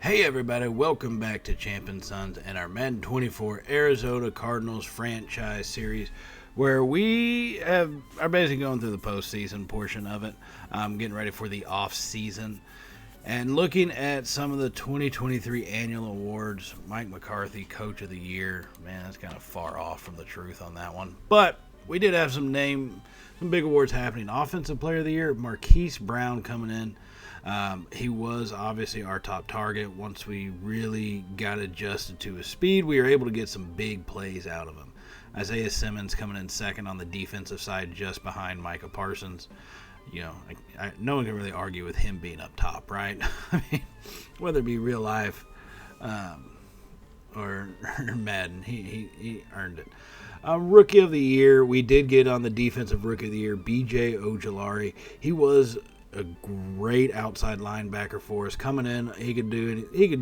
Hey everybody, welcome back to Champion Sons and our Madden 24 Arizona Cardinals franchise series, where we are basically going through the postseason portion of it, getting ready for the offseason, and looking at some of the 2023 annual awards. Mike McCarthy, Coach of the Year. Man, that's kind of far off from the truth on that one. But we did have some big awards happening. Offensive Player of the Year, Marquise Brown coming in. He was obviously our top target. Once we really got adjusted to his speed, we were able to get some big plays out of him. Isaiah Simmons coming in second on the defensive side, just behind Micah Parsons. You know, no one can really argue with him being up top, right? I mean, whether it be real life or Madden, he earned it. Rookie of the Year, we did get on the defensive Rookie of the Year, B.J. Ojulari. He was a great outside linebacker for us. Coming in, he could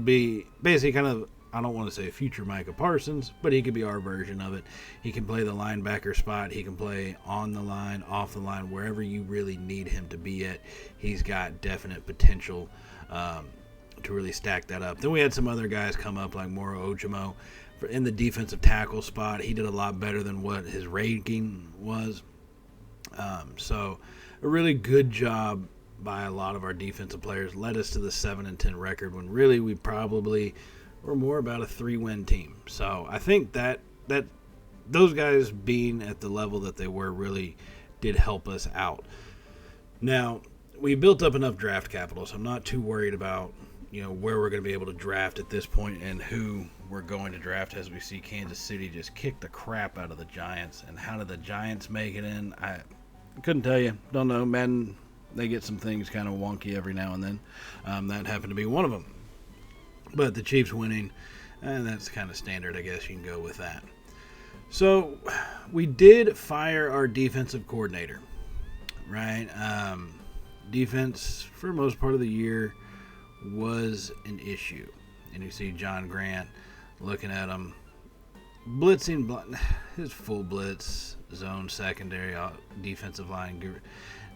be basically kind of, I don't want to say future Micah Parsons, but he could be our version of it. He can play the linebacker spot. He can play on the line, off the line, wherever you really need him to be at. He's got definite potential to really stack that up. Then we had some other guys come up like Moro Ojimo in the defensive tackle spot. He did a lot better than what his ranking was. So a really good job by a lot of our defensive players. Led us to the 7-10 record when really we probably were more about a 3-win team. So I think that those guys being at the level that they were really did help us out. Now, we built up enough draft capital, so I'm not too worried about where we're going to be able to draft at this point and who we're going to draft, as we see Kansas City just kick the crap out of the Giants. And how did the Giants make it in? I couldn't tell you. Don't know. Madden, they get some things kind of wonky every now and then. That happened to be one of them. But the Chiefs winning, that's kind of standard, I guess you can go with that. So we did fire our defensive coordinator, right? Defense, for the most part of the year, was an issue. And you see John Grant looking at him, blitzing, his full blitz, zone secondary, defensive line.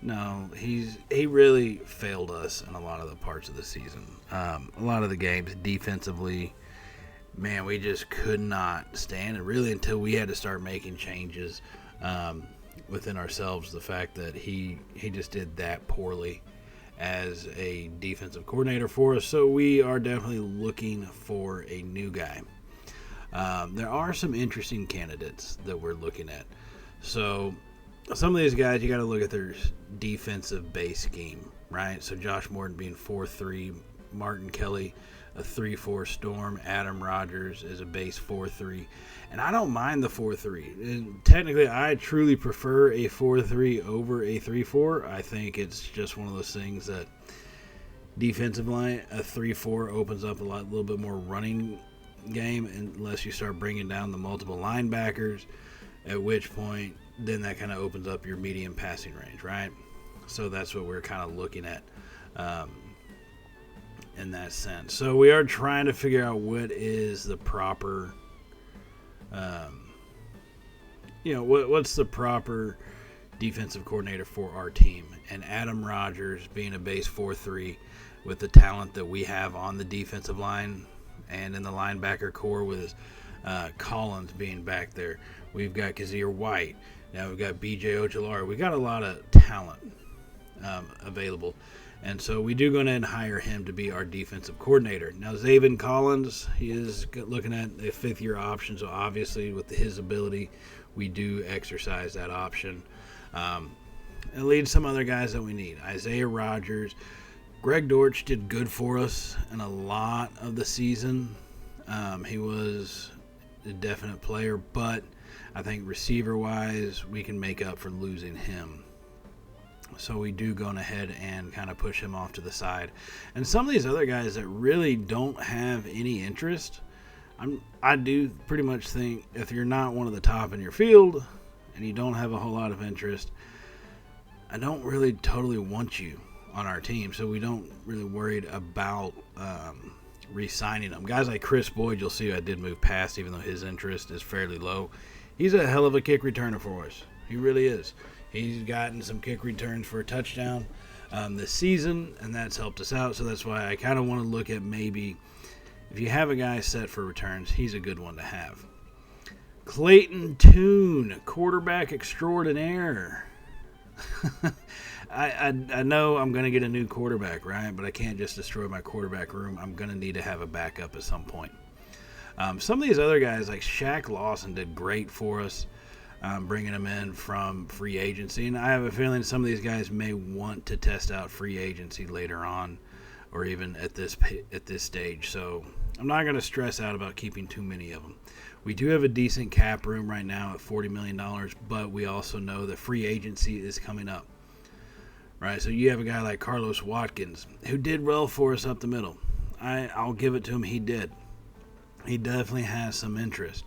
No, he really failed us in a lot of the parts of the season. A lot of the games defensively, man, we just could not stand it really until we had to start making changes within ourselves. The fact that he just did that poorly as a defensive coordinator for us. So we are definitely looking for a new guy. There are some interesting candidates that we're looking at. So some of these guys, you got to look at their defensive base scheme, right? So Josh Morton being 4-3, Martin Kelly a 3-4 Storm, Adam Rogers is a base 4-3. And I don't mind the 4-3. And technically, I truly prefer a 4-3 over a 3-4. I think it's just one of those things that defensive line, a 3-4 opens up a little bit more running game unless you start bringing down the multiple linebackers, at which point then that kind of opens up your medium passing range, right? So that's what we're kind of looking at in that sense. So we are trying to figure out what is the proper, what's the proper defensive coordinator for our team. And Adam Rogers being a base 4-3 with the talent that we have on the defensive line and in the linebacker core with Collins being back there. We've got Kazir White. Now we've got B.J. Ojulari. We got a lot of talent available. And so we do go ahead and hire him to be our defensive coordinator. Now, Zaven Collins, he is looking at a fifth-year option. So obviously with his ability, we do exercise that option. And lead some other guys that we need. Isaiah Rogers. Greg Dortch did good for us in a lot of the season. He was a definite player, but I think receiver-wise, we can make up for losing him. So we do go ahead and kind of push him off to the side. And some of these other guys that really don't have any interest, I do pretty much think if you're not one of the top in your field and you don't have a whole lot of interest, I don't really totally want you on our team. So we don't really worried about re-signing them. Guys like Chris Boyd, you'll see I did move past, even though his interest is fairly low. He's a hell of a kick returner for us. He really is. He's gotten some kick returns for a touchdown. this season, and that's helped us out. So that's why I kind of want to look at maybe if you have a guy set for returns, he's a good one to have. Clayton Tune, quarterback extraordinaire. I know I'm going to get a new quarterback, right? But I can't just destroy my quarterback room. I'm going to need to have a backup at some point. Some of these other guys, like Shaq Lawson, did great for us, bringing him in from free agency. And I have a feeling some of these guys may want to test out free agency later on, or even at this stage. So I'm not going to stress out about keeping too many of them. We do have a decent cap room right now at $40 million, but we also know that free agency is coming up. Right, so you have a guy like Carlos Watkins, who did well for us up the middle. I'll give it to him, he did. He definitely has some interest.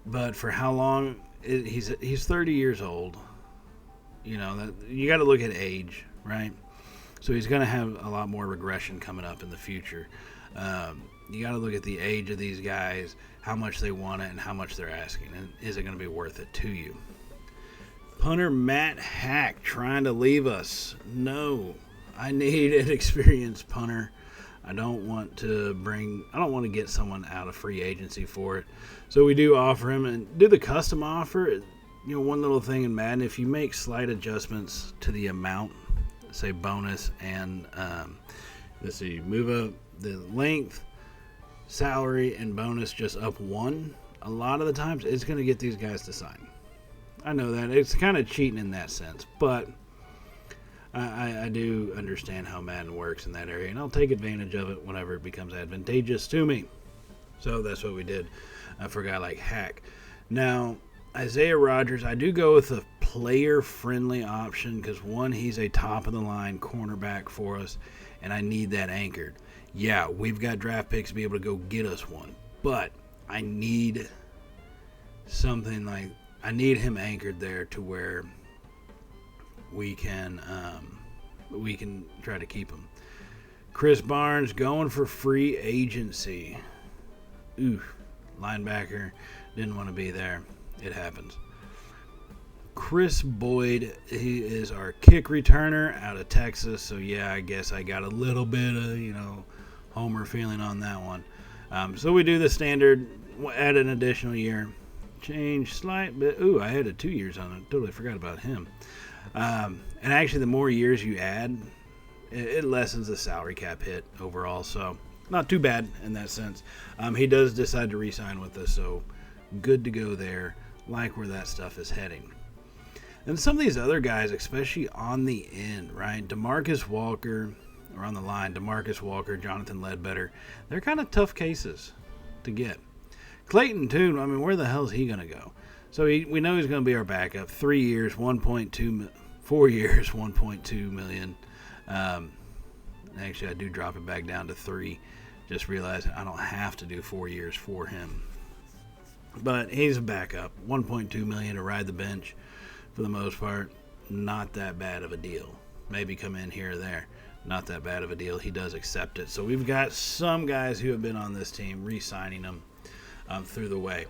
But for how long? He's 30 years old. You know, you got to look at age, right? So he's going to have a lot more regression coming up in the future. You got to look at the age of these guys, how much they want it, and how much they're asking. And is it going to be worth it to you? Punter Matt Hack trying to leave us. No, I need an experienced punter. I don't want to get someone out of free agency for it. So we do offer him and do the custom offer. You know, one little thing in Madden, if you make slight adjustments to the amount, say bonus and move up the length, salary, and bonus just up one, a lot of the times it's going to get these guys to sign. I know that. It's kind of cheating in that sense, but I do understand how Madden works in that area, and I'll take advantage of it whenever it becomes advantageous to me. So that's what we did for a guy like Hack. Now, Isaiah Rodgers, I do go with a player-friendly option because, one, he's a top-of-the-line cornerback for us, and I need that anchored. Yeah, we've got draft picks to be able to go get us one, but I need something like I need him anchored there to where we can try to keep him. Chris Barnes going for free agency. Ooh, linebacker didn't want to be there. It happens. Chris Boyd, he is our kick returner out of Texas. So yeah, I guess I got a little bit of homer feeling on that one. So we do the standard, add an additional year. Change slight bit. Ooh, I had a 2 years on it. Totally forgot about him. And actually, the more years you add, it lessens the salary cap hit overall. So not too bad in that sense. He does decide to re-sign with us, so good to go there. Like where that stuff is heading. And some of these other guys, especially on the end, right? DeMarcus Walker, or on the line, DeMarcus Walker, Jonathan Ledbetter, they're kind of tough cases to get. Clayton Tune, I mean, where the hell is he going to go? So we know he's going to be our backup. 3 years, 1.2, 4 years, 1.2 million. Actually, I do drop it back down to 3. Just realizing I don't have to do 4 years for him. But he's a backup. 1.2 million to ride the bench for the most part. Not that bad of a deal. Maybe come in here or there. Not that bad of a deal. He does accept it. So we've got some guys who have been on this team re-signing them through the way.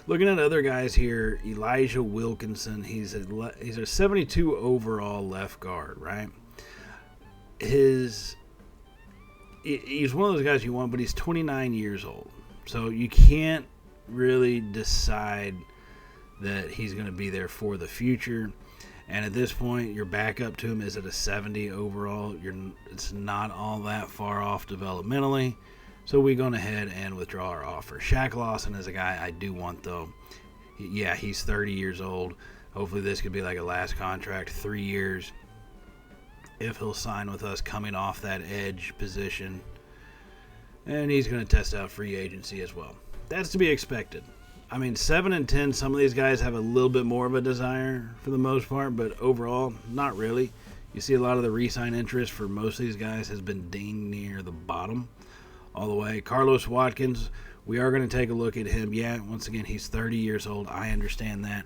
Looking at other guys here, Elijah Wilkinson, he's a 72 overall left guard, right? He's one of those guys you want, but he's 29 years old. So you can't really decide that he's going to be there for the future. And at this point, your backup to him is at a 70 overall. It's not all that far off developmentally. So we gone ahead and withdraw our offer. Shaq Lawson is a guy I do want, though. Yeah, he's 30 years old. Hopefully this could be like a last contract, 3 years. If he'll sign with us coming off that edge position. And he's going to test out free agency as well. That's to be expected. I mean, 7 and 10, some of these guys have a little bit more of a desire for the most part, but overall, not really. You see a lot of the re-sign interest for most of these guys has been ding near the bottom all the way. Carlos Watkins, we are going to take a look at him. Yeah, once again, he's 30 years old. I understand that.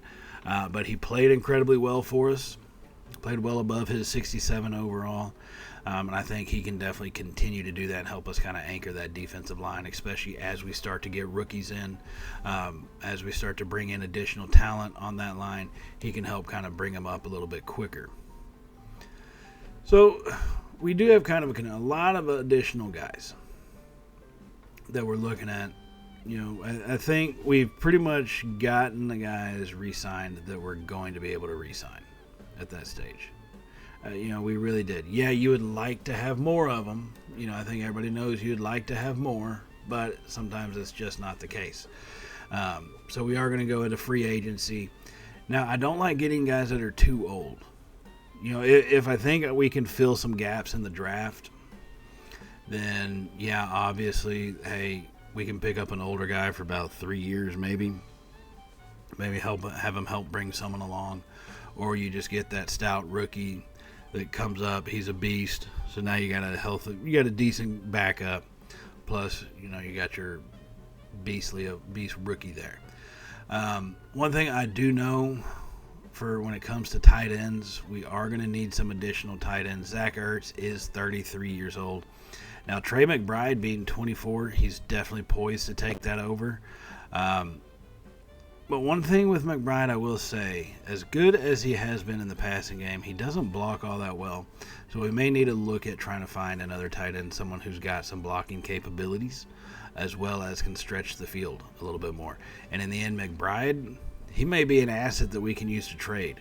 But he played incredibly well for us. Played well above his 67 overall. And I think he can definitely continue to do that and help us kind of anchor that defensive line, especially as we start to get rookies in. As we start to bring in additional talent on that line, he can help kind of bring them up a little bit quicker. So we do have kind of a lot of additional guys that we're looking at. I think we've pretty much gotten the guys re-signed that we're going to be able to re-sign at that stage. We really did. Yeah, you would like to have more of them. I think everybody knows you'd like to have more, but sometimes it's just not the case. So we are going to go into free agency. Now, I don't like getting guys that are too old. If I think we can fill some gaps in the draft, then yeah, obviously, hey, we can pick up an older guy for about 3 years, maybe have him help bring someone along, or you just get that stout rookie that comes up. He's a beast. So now you got a decent backup. Plus, you got your beast rookie there. One thing I do know for when it comes to tight ends, we are going to need some additional tight ends. Zach Ertz is 33 years old. Now, Trey McBride being 24, he's definitely poised to take that over. But one thing with McBride, I will say, as good as he has been in the passing game, he doesn't block all that well. So we may need to look at trying to find another tight end, someone who's got some blocking capabilities, as well as can stretch the field a little bit more. And in the end, McBride, he may be an asset that we can use to trade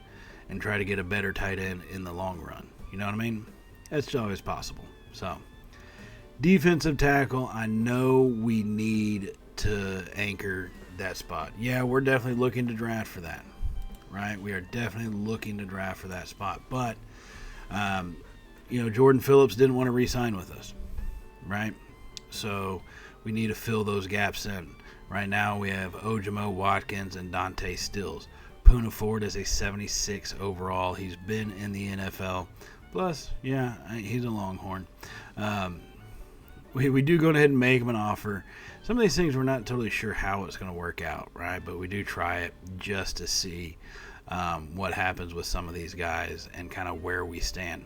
and try to get a better tight end in the long run. You know what I mean? That's always possible. So, defensive tackle, I know we need to anchor that spot. Yeah, we're definitely looking to draft for that, right? We are definitely looking to draft for that spot. But, Jordan Phillips didn't want to re-sign with us, right? So we need to fill those gaps in. Right now we have Ojimo Watkins and Dante Stills. Poona Ford is a 76 overall. He's been in the NFL. Plus, yeah, he's a Longhorn. We do go ahead and make him an offer. Some of these things we're not totally sure how it's going to work out, right? But we do try it just to see what happens with some of these guys and kind of where we stand.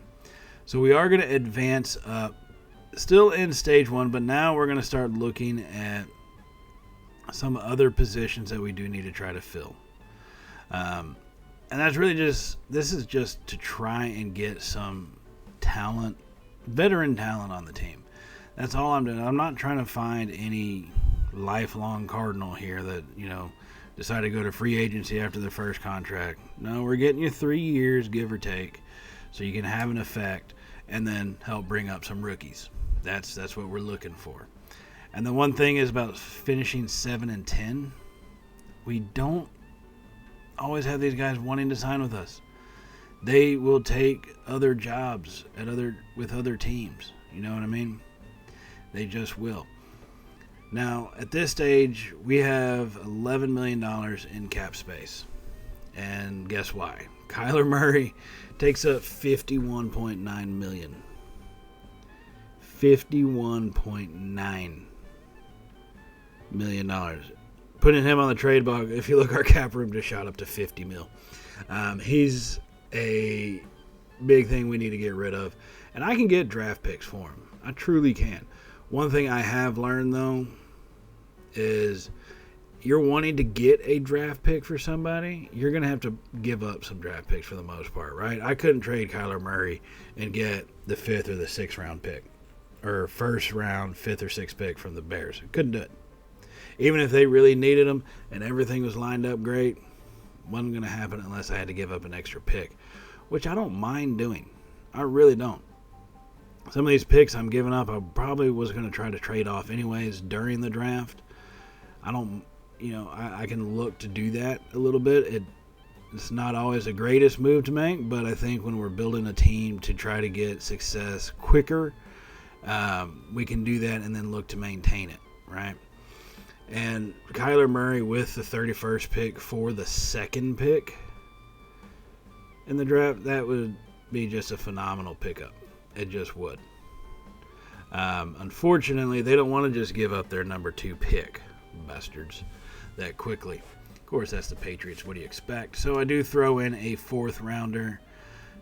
So we are going to advance up, still in stage one, but now we're going to start looking at some other positions that we do need to try to fill. And that's really this is just to try and get some talent, veteran talent on the team. That's all I'm doing. I'm not trying to find any lifelong Cardinal here that, decide to go to free agency after their first contract. No, we're getting you 3 years, give or take, so you can have an effect and then help bring up some rookies. That's what we're looking for. And the one thing is about finishing 7-10, we don't always have these guys wanting to sign with us. They will take other jobs with other teams. You know what I mean? They just will. Now, at this stage, we have $11 million in cap space. And guess why? Kyler Murray takes up $51.9 million. $51.9 million. Putting him on the trade block, if you look, our cap room just shot up to $50 million. He's a big thing we need to get rid of. And I can get draft picks for him. I truly can. One thing I have learned, though, is you're wanting to get a draft pick for somebody, you're going to have to give up some draft picks for the most part, right? I couldn't trade Kyler Murray and get the 5th or the 6th round pick, or first round, 5th or 6th pick from the Bears. Couldn't do it. Even if they really needed him and everything was lined up great, wasn't going to happen unless I had to give up an extra pick, which I don't mind doing. I really don't. Some of these picks I'm giving up, I probably was going to try to trade off anyways during the draft. I don't, I can look to do that a little bit. It's not always the greatest move to make, but I think when we're building a team to try to get success quicker, we can do that and then look to maintain it, right? And Kyler Murray with the 31st pick for the 2nd pick in the draft, that would be just a phenomenal pickup. It just would. Unfortunately, they don't want to just give up their number 2 pick, bastards, that quickly. Of course, that's the Patriots. What do you expect? So I do throw in a 4th rounder.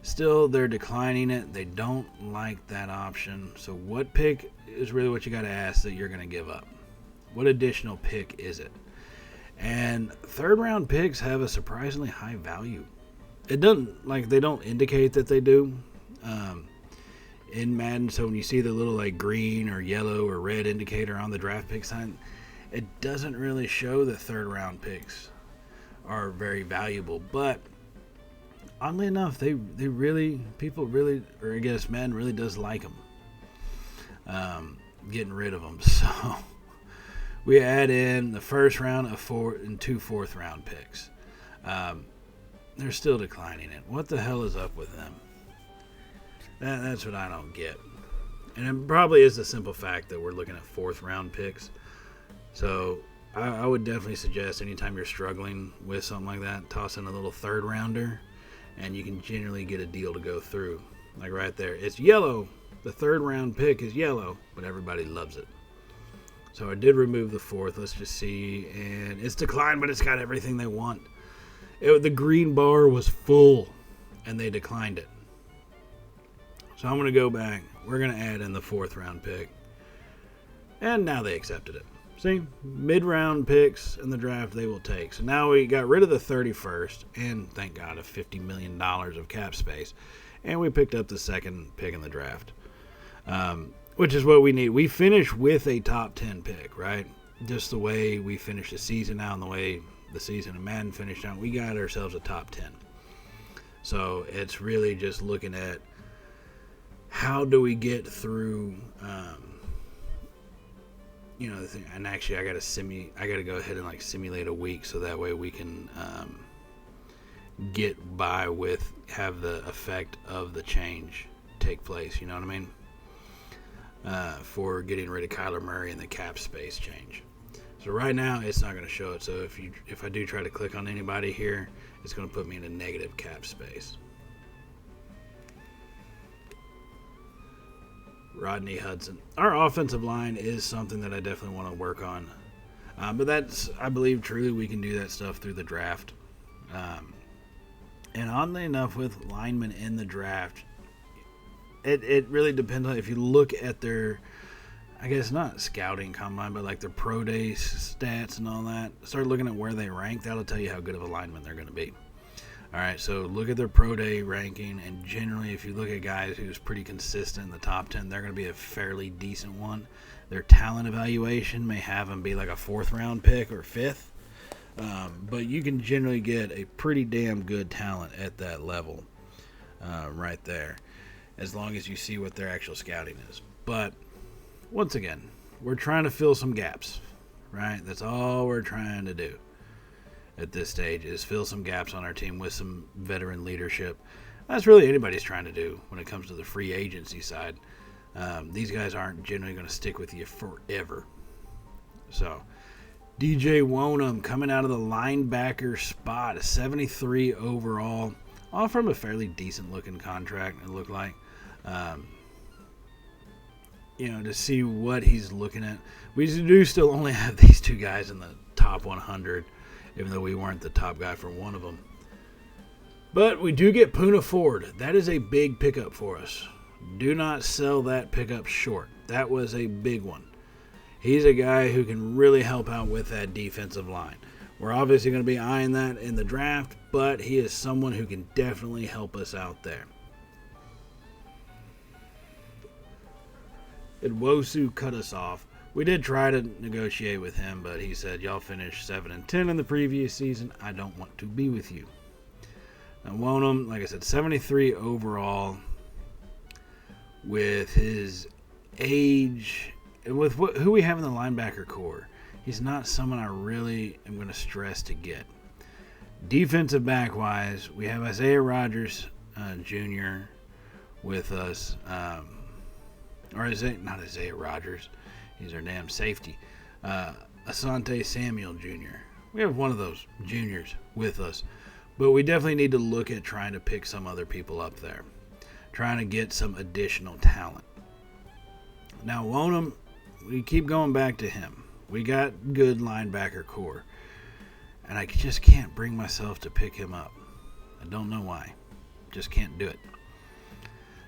Still, they're declining it. They don't like that option. So what pick is really what you got to ask that you're going to give up? What additional pick is it? And 3rd round picks have a surprisingly high value. It doesn't, they don't indicate that they do. in Madden. So when you see the little like green or yellow or red indicator on the draft pick sign, it doesn't really show that third round picks are very valuable. But oddly enough, people really, or I guess Madden really does like them. Getting rid of them. So we add in the first round of 4 and 2 fourth round picks. They're still declining it. What the hell is up with them? That's what I don't get. And it probably is the simple fact that we're looking at fourth round picks. So I would definitely suggest anytime you're struggling with something like that, toss in a little third rounder, and you can generally get a deal to go through. Like right there, it's yellow. The third round pick is yellow, but everybody loves it. So I did remove the fourth. Let's just see. And it's declined, but it's got everything they want. The green bar was full, and they declined it. So I'm going to go back. We're going to add in the fourth round pick. And now they accepted it. See, mid-round picks in the draft they will take. So now we got rid of the 31st, and thank God, of $50 million of cap space. And we picked up the second pick in the draft, which is what we need. We finished with a top 10 pick, right? Just the way we finished the season out and the way the season of Madden finished out, we got ourselves a top 10. So it's really just looking at how do we get through, the thing. And actually, I got to go ahead and like simulate a week so that way we can get by with have the effect of the change take place. You know what I mean? For getting rid of Kyler Murray and the cap space change. So right now it's not going to show it. So if I do try to click on anybody here, it's going to put me in a negative cap space. Rodney Hudson. Our offensive line is something that I definitely want to work on. But that's, I believe, truly we can do that stuff through the draft. And oddly enough, with linemen in the draft, it really depends on if you look at their, I guess not scouting combine, but like their pro day stats and all that. Start looking at where they rank. That'll tell you how good of a lineman they're going to be. All right, so look at their pro day ranking, and generally, if you look at guys who's pretty consistent in the top 10, they're going to be a fairly decent one. Their talent evaluation may have them be like a fourth round pick or fifth, but you can generally get a pretty damn good talent at that level right there, as long as you see what their actual scouting is. But once again, we're trying to fill some gaps, right? That's all we're trying to do at this stage, is fill some gaps on our team with some veteran leadership. That's really anybody's trying to do when it comes to the free agency side. These guys aren't generally going to stick with you forever. So, DJ Wonham coming out of the linebacker spot, a 73 overall, all from a fairly decent looking contract, it looked like. To see what he's looking at. We do still only have these two guys in the top 100, even though we weren't the top guy for one of them. But we do get Poona Ford. That is a big pickup for us. Do not sell that pickup short. That was a big one. He's a guy who can really help out with that defensive line. We're obviously going to be eyeing that in the draft, but he is someone who can definitely help us out there. Nwosu cut us off. We did try to negotiate with him, but he said, y'all finished 7-10 in the previous season. I don't want to be with you. Now, Wonham, like I said, 73 overall. With his age, and with who we have in the linebacker core, he's not someone I really am going to stress to get. Defensive back-wise, we have Isaiah Rodgers Jr. with us. Not Isaiah Rodgers. He's our damn safety. Asante Samuel Jr. We have one of those juniors with us. But we definitely need to look at trying to pick some other people up there. Trying to get some additional talent. Now, Wonham, we keep going back to him. We got good linebacker core. And I just can't bring myself to pick him up. I don't know why. Just can't do it.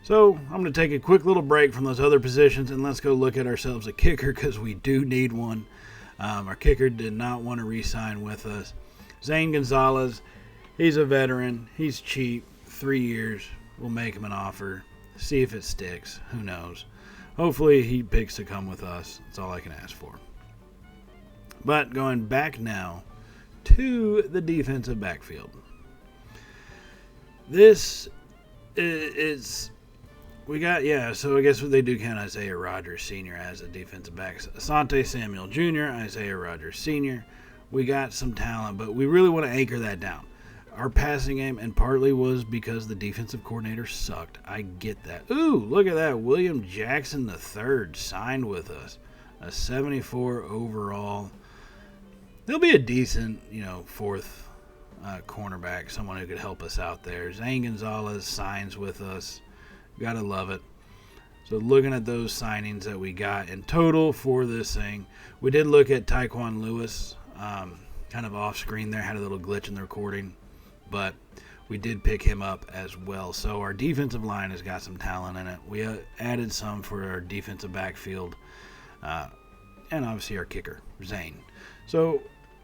So I'm going to take a quick little break from those other positions and let's go look at ourselves a kicker, because we do need one. Our kicker did not want to re-sign with us. Zane Gonzalez, he's a veteran. He's cheap. 3 years. We'll make him an offer. See if it sticks. Who knows? Hopefully he picks to come with us. That's all I can ask for. But going back now to the defensive backfield. This is... We got, so I guess they do count Isaiah Rodgers Sr. as a defensive back. Asante Samuel Jr., Isaiah Rodgers Sr. We got some talent, but we really want to anchor that down. Our passing game, and partly was because the defensive coordinator sucked. I get that. Ooh, look at that. William Jackson III signed with us. A 74 overall. He'll be a decent, fourth cornerback, someone who could help us out there. Zane Gonzalez signs with us. Gotta love it. So looking at those signings that we got in total for this thing, we did look at Tyquan Lewis, kind of off screen there, had a little glitch in the recording, but we did pick him up as well. So our defensive line has got some talent in it. We added some for our defensive backfield, and obviously our kicker, Zane. So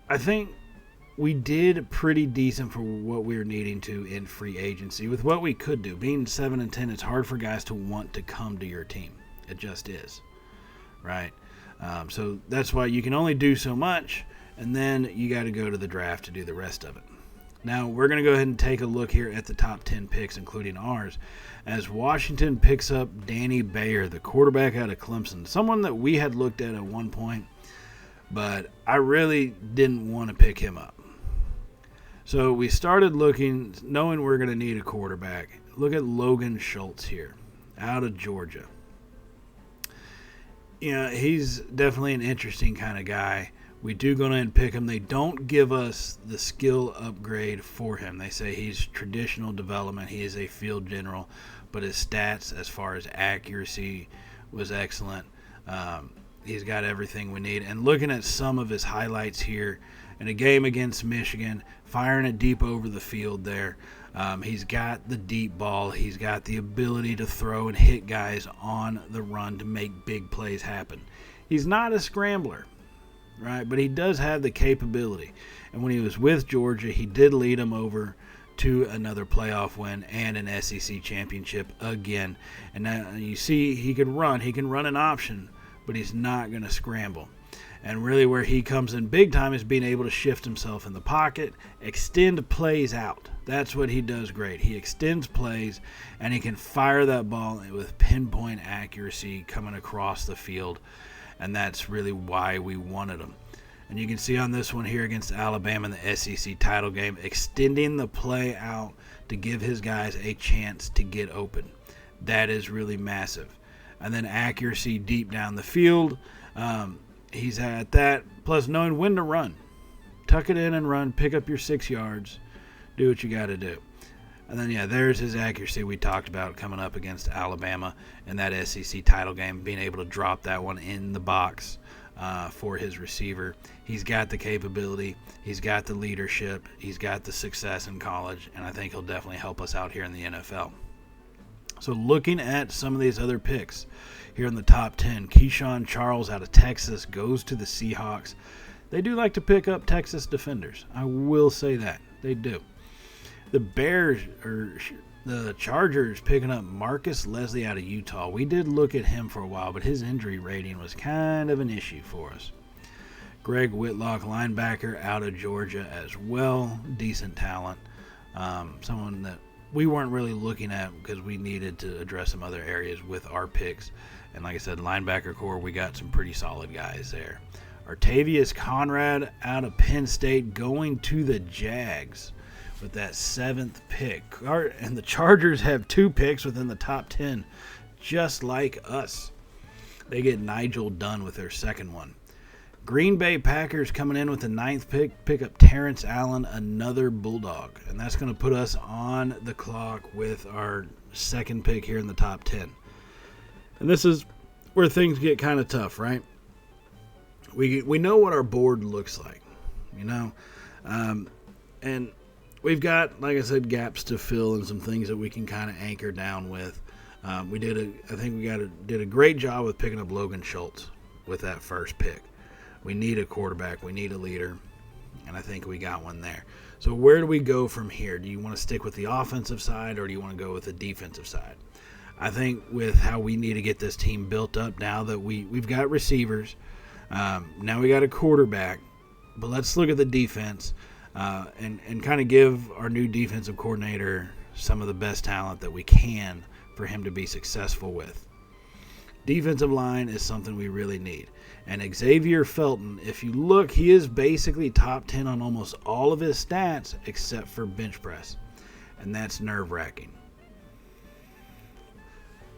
I think we did pretty decent for what we were needing to in free agency with what we could do. Being 7-10, it's hard for guys to want to come to your team. It just is, right? So that's why you can only do so much, and then you got to go to the draft to do the rest of it. Now, we're going to go ahead and take a look here at the top 10 picks, including ours, as Washington picks up Danny Bayer, the quarterback out of Clemson, someone that we had looked at one point, but I really didn't want to pick him up. So we started looking, knowing we're going to need a quarterback. Look at Logan Schultz here, out of Georgia. He's definitely an interesting kind of guy. We do go in and pick him. They don't give us the skill upgrade for him. They say he's traditional development. He is a field general, but his stats as far as accuracy was excellent. He's got everything we need. And looking at some of his highlights here, in a game against Michigan, firing it deep over the field there. He's got the deep ball. He's got the ability to throw and hit guys on the run to make big plays happen. He's not a scrambler, right? But he does have the capability. And when he was with Georgia, he did lead them over to another playoff win and an SEC championship again. And now you see he can run. He can run an option, but he's not going to scramble. And really where he comes in big time is being able to shift himself in the pocket, extend plays out. That's what he does great. He extends plays, and he can fire that ball with pinpoint accuracy coming across the field. And that's really why we wanted him. And you can see on this one here against Alabama in the SEC title game, extending the play out to give his guys a chance to get open. That is really massive. And then accuracy deep down the field. He's at that, plus knowing when to run. Tuck it in and run, pick up your 6 yards, do what you got to do. And then, there's his accuracy we talked about coming up against Alabama in that SEC title game, being able to drop that one in the box for his receiver. He's got the capability. He's got the leadership. He's got the success in college, and I think he'll definitely help us out here in the NFL. So looking at some of these other picks here in the top 10, Keyshawn Charles out of Texas goes to the Seahawks. They do like to pick up Texas defenders. I will say that. They do. The Chargers picking up Marcus Leslie out of Utah. We did look at him for a while, but his injury rating was kind of an issue for us. Greg Whitlock, linebacker out of Georgia as well. Decent talent. Someone that we weren't really looking at because we needed to address some other areas with our picks. And like I said, linebacker core, we got some pretty solid guys there. Artavius Conrad out of Penn State going to the Jags with that 7th pick. And the Chargers have 2 picks within the top 10, just like us. They get Nigel Dunn with their 2nd one. Green Bay Packers coming in with the 9th pick up Terrence Allen, another Bulldog. And that's going to put us on the clock with our 2nd pick here in the top 10. And this is where things get kind of tough, right? We know what our board looks like, and we've got, like I said, gaps to fill and some things that we can kind of anchor down with. I think we did a great job with picking up Logan Schultz with that 1st pick. We need a quarterback. We need a leader, and I think we got one there. So where do we go from here? Do you want to stick with the offensive side, or do you want to go with the defensive side? I think with how we need to get this team built up now that we've got receivers, now we got a quarterback, but let's look at the defense and kind of give our new defensive coordinator some of the best talent that we can for him to be successful with. Defensive line is something we really need. And Xavier Felton, if you look, he is basically top 10 on almost all of his stats except for bench press. And that's nerve-wracking.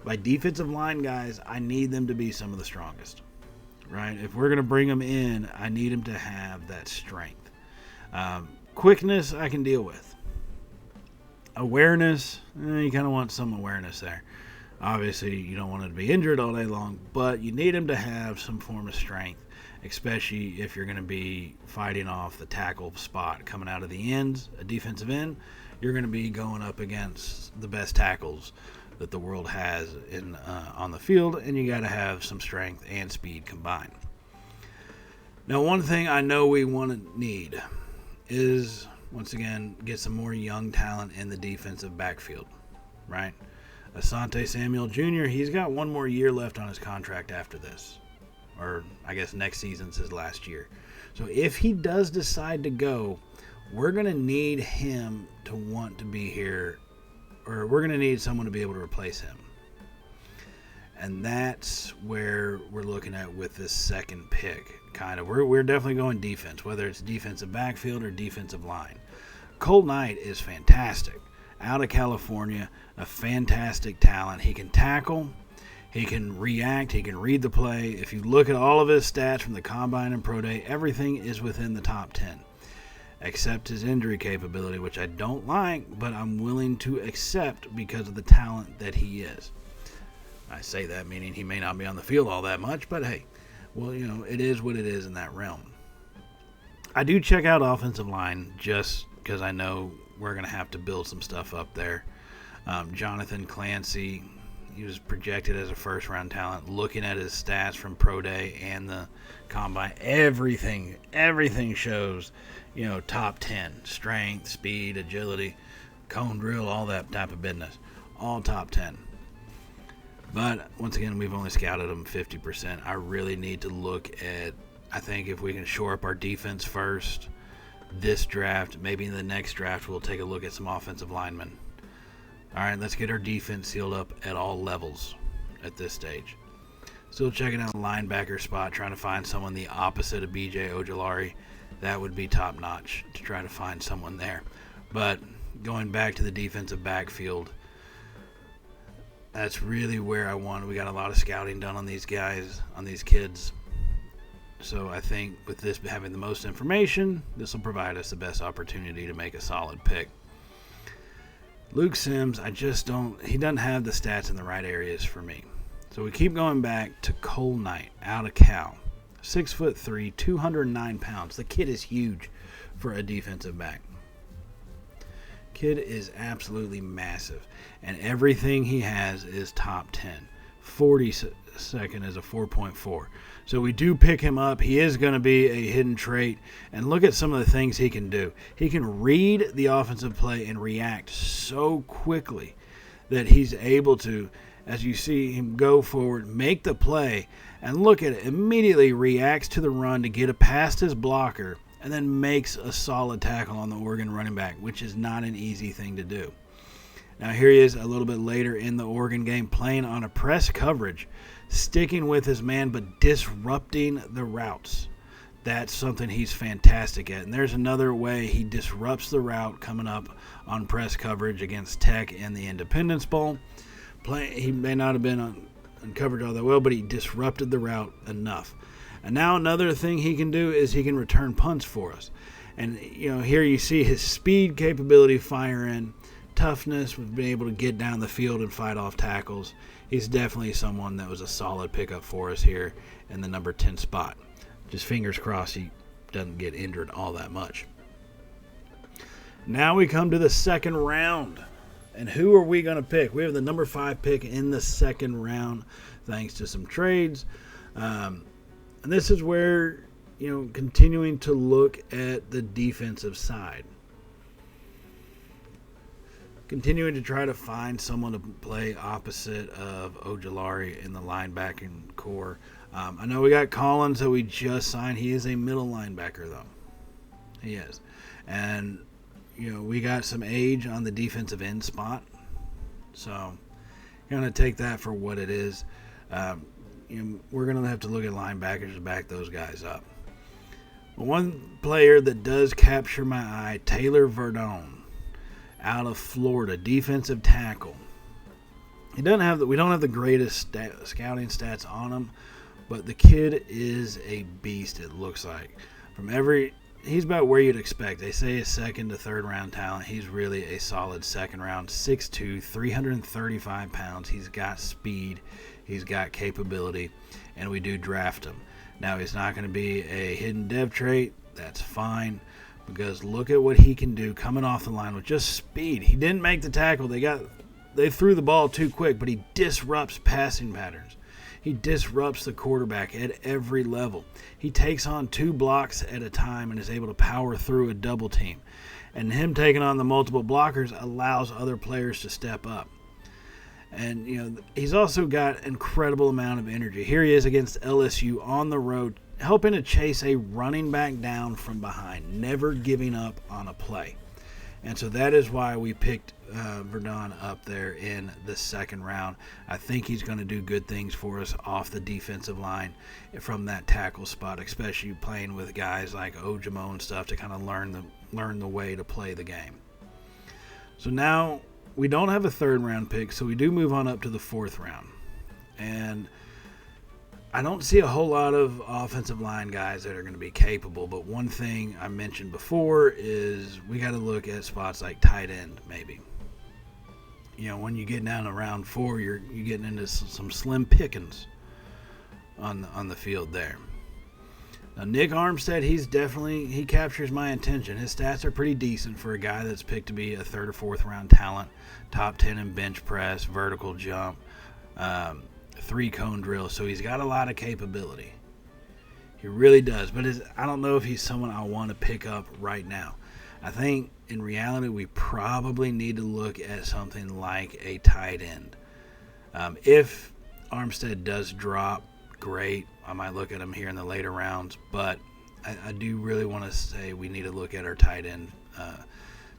By defensive line guys, I need them to be some of the strongest. Right? If we're going to bring them in, I need them to have that strength. Quickness, I can deal with. Awareness, you kind of want some awareness there. Obviously, you don't want him to be injured all day long, but you need him to have some form of strength, especially if you're going to be fighting off the tackle spot coming out of the ends, a defensive end. You're going to be going up against the best tackles that the world has on the field, and you got to have some strength and speed combined. Now, one thing I know we want to need is, once again, get some more young talent in the defensive backfield, right? Asante Samuel Jr., he's got one more year left on his contract after this. Or I guess next season's his last year. So if he does decide to go, we're going to need him to want to be here, or we're going to need someone to be able to replace him. And that's where we're looking at with this second pick. Kind of. We're definitely going defense, whether it's defensive backfield or defensive line. Cole Knight is fantastic. Out of California, a fantastic talent. He can tackle, he can react, he can read the play. If you look at all of his stats from the Combine and Pro Day, everything is within the top 10, except his injury capability, which I don't like, but I'm willing to accept because of the talent that he is. I say that meaning he may not be on the field all that much, but hey, well, it is what it is in that realm. I do check out offensive line just because I know we're going to have to build some stuff up there. Jonathan Clancy, he was projected as a first-round talent. Looking at his stats from Pro Day and the Combine, everything shows, top 10. Strength, speed, agility, cone drill, all that type of business. All top 10. But, once again, we've only scouted them 50%. I really need to look at, I think if we can shore up our defense first, this draft, maybe in the next draft, we'll take a look at some offensive linemen. All right, let's get our defense sealed up at all levels at this stage. Still checking out the linebacker spot, trying to find someone the opposite of B.J. Ojulari. That would be top-notch to try to find someone there. But going back to the defensive backfield, that's really where I want. We got a lot of scouting done on these guys, on these kids. So I think with this having the most information, this will provide us the best opportunity to make a solid pick. Luke Sims, he doesn't have the stats in the right areas for me. So we keep going back to Cole Knight out of Cal. 6'3", 209 pounds. The kid is huge for a defensive back. Kid is absolutely massive. And everything he has is top 10. 42nd is a 4.4. So we do pick him up. He is going to be a hidden trait. And look at some of the things he can do. He can read the offensive play and react so quickly that he's able to, as you see him go forward, make the play, and look at it, immediately reacts to the run to get it past his blocker, and then makes a solid tackle on the Oregon running back, which is not an easy thing to do. Now here he is a little bit later in the Oregon game, playing on a press coverage, sticking with his man but disrupting the routes. That's something he's fantastic at. And there's another way he disrupts the route coming up on press coverage against Tech in the Independence Bowl. He may not have been on coverage all that well, but he disrupted the route enough. And now another thing he can do is he can return punts for us. And here you see his speed capability firing, toughness, with being able to get down the field and fight off tackles. He's definitely someone that was a solid pickup for us here in the number 10 spot. Just fingers crossed he doesn't get injured all that much. Now we come to the second round. And who are we going to pick? We have the number 5 pick in the second round, thanks to some trades. And this is where, continuing to look at the defensive side. continuing to try to find someone to play opposite of Ojulari in the linebacking core. I know we got Collins that we just signed. He is a middle linebacker, though. He is. And, we got some age on the defensive end spot. So, you're going to take that for what it is. We're going to have to look at linebackers to back those guys up. One player that does capture my eye, Taylor Verdon, out of Florida, defensive tackle. We don't have the greatest scouting stats on him, but the kid is a beast. It looks like he's about where you'd expect. They say a second to third round talent. He's really a solid second round. 6'2", 335 pounds. He's got speed. He's got capability, and we do draft him. Now, he's not going to be a hidden dev trait. That's fine, because look at what he can do coming off the line with just speed. He didn't make the tackle. They threw the ball too quick, but he disrupts passing patterns. He disrupts the quarterback at every level. He takes on 2 blocks at a time and is able to power through a double team. And him taking on the multiple blockers allows other players to step up. And, he's also got an incredible amount of energy. Here he is against LSU on the road, helping to chase a running back down from behind, never giving up on a play. And so that is why we picked Verdon up there in the second round. I think he's going to do good things for us off the defensive line from that tackle spot, especially playing with guys like Ojimo and stuff to kind of learn the way to play the game. So now we don't have a third round pick, so we do move on up to the fourth round. And I don't see a whole lot of offensive line guys that are going to be capable, but one thing I mentioned before is we got to look at spots like tight end, maybe. When you get down to round 4, you're getting into some slim pickings on the field there. Now, Nick Armstead, he captures my attention. His stats are pretty decent for a guy that's picked to be a third or fourth round talent, top 10 in bench press, vertical jump, 3 cone drills. So he's got a lot of capability. He really does. But I don't know if he's someone I want to pick up right now. I think in reality we probably need to look at something like a tight end. If Armstead does drop, great. I might look at him here in the later rounds, but I do really want to say we need to look at our tight end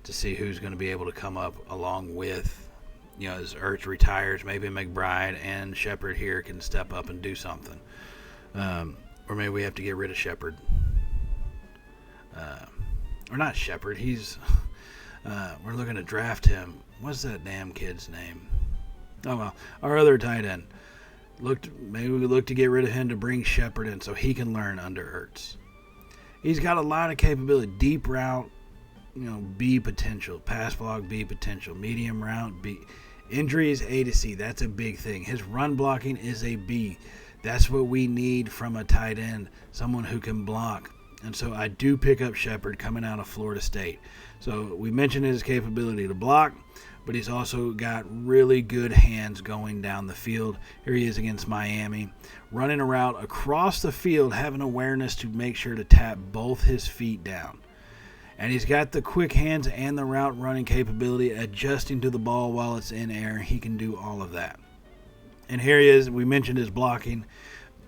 to see who's going to be able to come up along with, as Ertz retires, maybe McBride and Shepard here can step up and do something. Or maybe we have to get rid of Shepard. Or not Shepard. We're looking to draft him. What's that damn kid's name? Oh, well, our other tight end. Maybe we look to get rid of him to bring Shepard in so he can learn under Ertz. He's got a lot of capability. Deep route, B potential. Pass block, B potential. Medium route, B. Injury is A to C. That's a big thing. His run blocking is a B. That's what we need from a tight end, someone who can block. And so I do pick up Shepard coming out of Florida State. So we mentioned his capability to block, but he's also got really good hands going down the field. Here he is against Miami, running a route across the field, having awareness to make sure to tap both his feet down. And he's got the quick hands and the route running capability, adjusting to the ball while it's in air. He can do all of that. And here he is, we mentioned his blocking,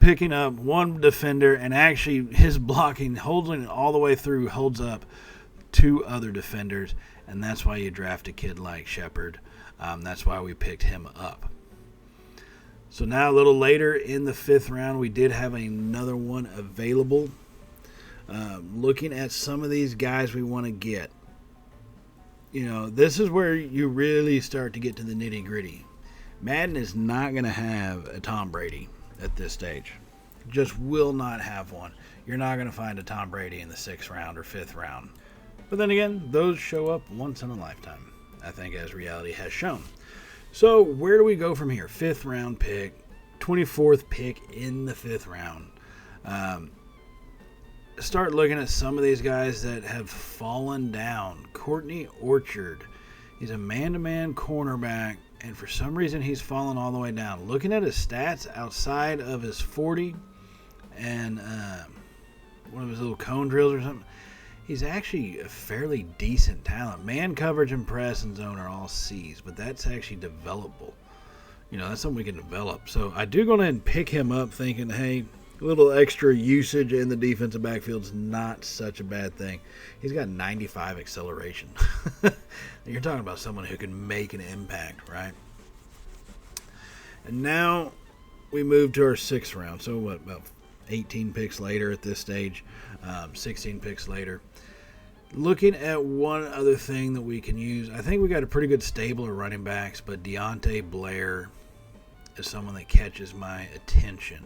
picking up one defender, and actually his blocking, holding it all the way through, holds up 2 other defenders. And that's why you draft a kid like Shepard. That's why we picked him up. So now a little later in the 5th round, we did have another one available. Looking at some of these guys we want to get. This is where you really start to get to the nitty gritty. Madden is not going to have a Tom Brady at this stage. Just will not have one. You're not going to find a Tom Brady in the 6th round or 5th round. But then again, those show up once in a lifetime, I think, as reality has shown. So where do we go from here? 5th round pick, 24th pick in the 5th round. Start looking at some of these guys that have fallen down. Courtney Orchard. He's a man-to-man cornerback, and for some reason he's fallen all the way down. Looking at his stats outside of his 40 and one of his little cone drills or something, he's actually a fairly decent talent. Man coverage and press and zone are all C's, but that's actually developable. That's something we can develop. So I do go ahead and pick him up thinking, hey, a little extra usage in the defensive backfield is not such a bad thing. He's got 95 acceleration. You're talking about someone who can make an impact, right? And now we move to our 6th round. So what, about 18 picks later at this stage, 16 picks later. Looking at one other thing that we can use, I think we got a pretty good stable of running backs, but Deontay Blair is someone that catches my attention.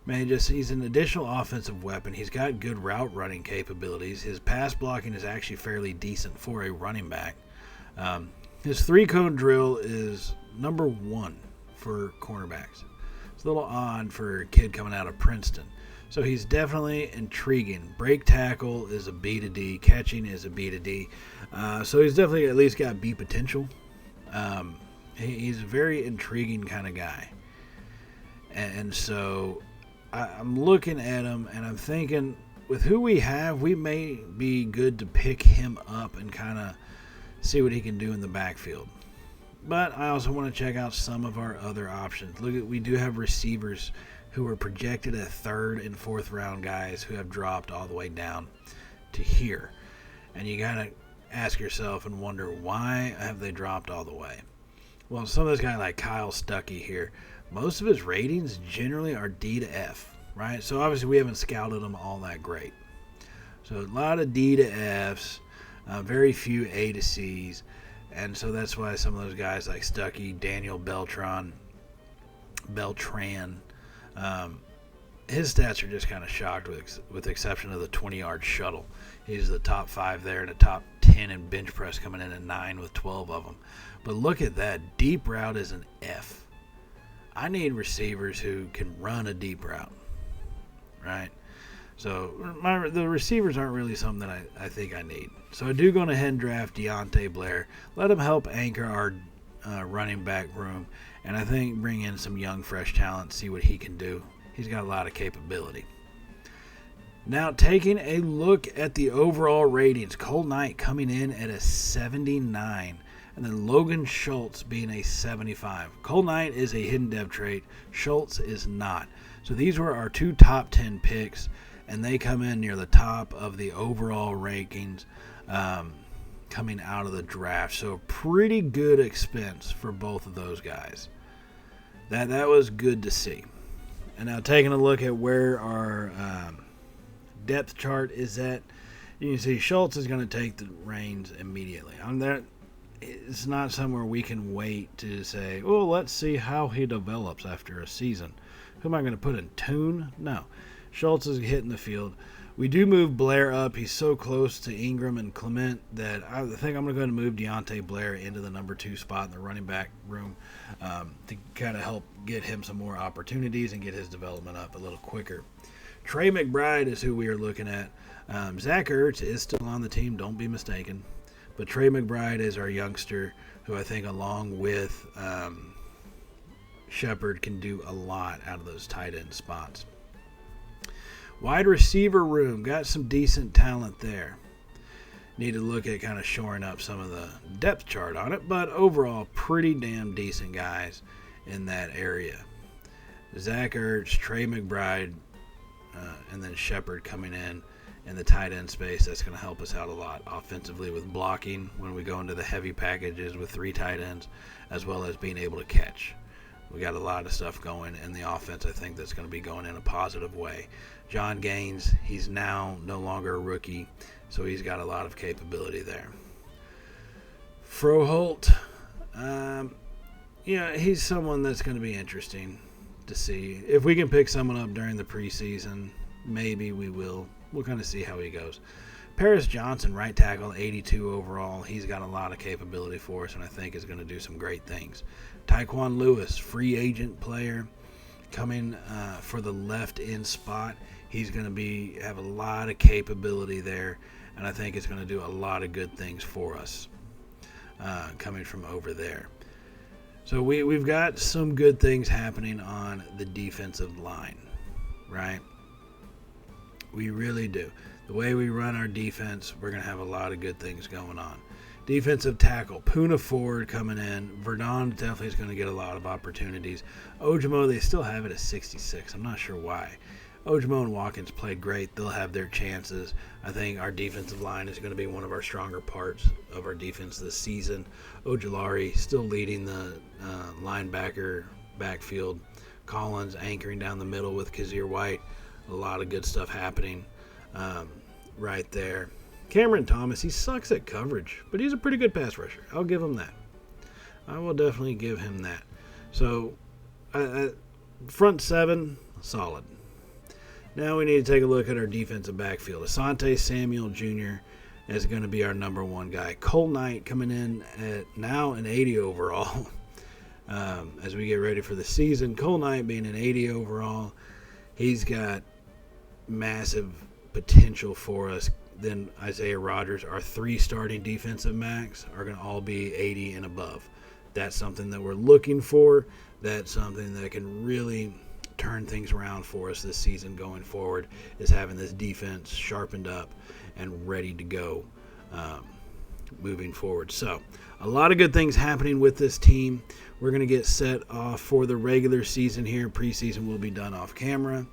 Man, he's an additional offensive weapon. He's got good route running capabilities. His pass blocking is actually fairly decent for a running back. His 3-cone drill is number 1 for cornerbacks. It's a little odd for a kid coming out of Princeton. So he's definitely intriguing. Break tackle is a B to D. Catching is a B to D. So he's definitely at least got B potential. He's a very intriguing kind of guy. And so I'm looking at him and I'm thinking, with who we have, we may be good to pick him up and kind of see what he can do in the backfield. But I also want to check out some of our other options. We do have receivers who are projected at 3rd and 4th round guys who have dropped all the way down to here. And you got to ask yourself and wonder, why have they dropped all the way? Well, some of this guy like Kyle Stuckey here, most of his ratings generally are D to F, right? So obviously we haven't scouted them all that great. So a lot of D to Fs, very few A to Cs. And so that's why some of those guys like Stuckey, Daniel Beltran, his stats are just kind of shocked with the exception of the 20-yard shuttle. He's the top 5 there and the top 10 in bench press, coming in at 9 with 12 of them. But look at that. Deep route is an F. I need receivers who can run a deep route, right? So the receivers aren't really something that I think I need. So I do go ahead and draft Deontay Blair. Let him help anchor our running back room. And I think bring in some young, fresh talent, see what he can do. He's got a lot of capability. Now, taking a look at the overall ratings, Cole Knight coming in at a 79, and then Logan Schultz being a 75. Cole Knight is a hidden dev trait. Schultz is not. So these were our 2 top 10 picks, and they come in near the top of the overall rankings coming out of the draft. So pretty good expense for both of those guys. That was good to see. And now taking a look at where our depth chart is at, you can see Schultz is going to take the reins immediately. It's not somewhere we can wait to say, oh, let's see how he develops after a season. Who am I going to put in? Toon? No. Schultz is hitting the field. We do move Blair up. He's so close to Ingram and Clement that I think I'm going to go ahead and move Deontay Blair into the number 2 spot in the running back room to kind of help get him some more opportunities and get his development up a little quicker. Trey McBride is who we are looking at. Zach Ertz is still on the team, don't be mistaken. But Trey McBride is our youngster who I think, along with Shepard, can do a lot out of those tight end spots. Wide receiver room, got some decent talent there. Need to look at kind of shoring up some of the depth chart on it, but overall, pretty damn decent guys in that area. Zach Ertz, Trey McBride, and then Shepard coming in the tight end space. That's going to help us out a lot offensively with blocking when we go into the heavy packages with 3 tight ends, as well as being able to catch. We got a lot of stuff going in the offense, I think, that's going to be going in a positive way. John Gaines, he's now no longer a rookie, so he's got a lot of capability there. Froholt, he's someone that's going to be interesting to see. If we can pick someone up during the preseason, maybe we will. We'll kind of see how he goes. Paris Johnson, right tackle, 82 overall. He's got a lot of capability for us, and I think is going to do some great things. Tyquan Lewis, free agent player, coming for the left end spot. He's going to have a lot of capability there, and I think it's going to do a lot of good things for us coming from over there. So we've got some good things happening on the defensive line, right? We really do. The way we run our defense, we're going to have a lot of good things going on. Defensive tackle, Puna Ford coming in. Verdon definitely is going to get a lot of opportunities. Ojimo, they still have it at 66. I'm not sure why. Ojimo and Watkins played great. They'll have their chances. I think our defensive line is going to be one of our stronger parts of our defense this season. Ojulari still leading the linebacker backfield. Collins anchoring down the middle with Kazir White. A lot of good stuff happening right there. Cameron Thomas, he sucks at coverage, but he's a pretty good pass rusher. I'll give him that. I will definitely give him that. So, front seven, solid. Now we need to take a look at our defensive backfield. Asante Samuel Jr. is going to be our number one guy. Cole Knight coming in at now an 80 overall as we get ready for the season. Cole Knight being an 80 overall, he's got massive potential for us. Then Isaiah Rodgers, our 3 starting defensive backs, are going to all be 80 and above. That's something that we're looking for. That's something that can really turn things around for us this season going forward, is having this defense sharpened up and ready to go moving forward. So a lot of good things happening with this team. We're going to get set off for the regular season here. Preseason will be done off camera,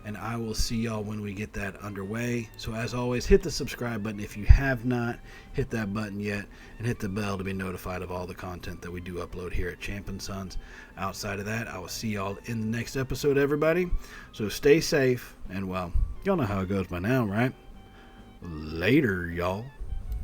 and I will see y'all when we get that underway. So as always, hit the subscribe button if you have not hit that button yet, and hit the bell to be notified of all the content that we do upload here at Champ and Sons. Outside of that, I will see y'all in the next episode, everybody. So stay safe, and well, y'all know how it goes by now, right? Later, y'all.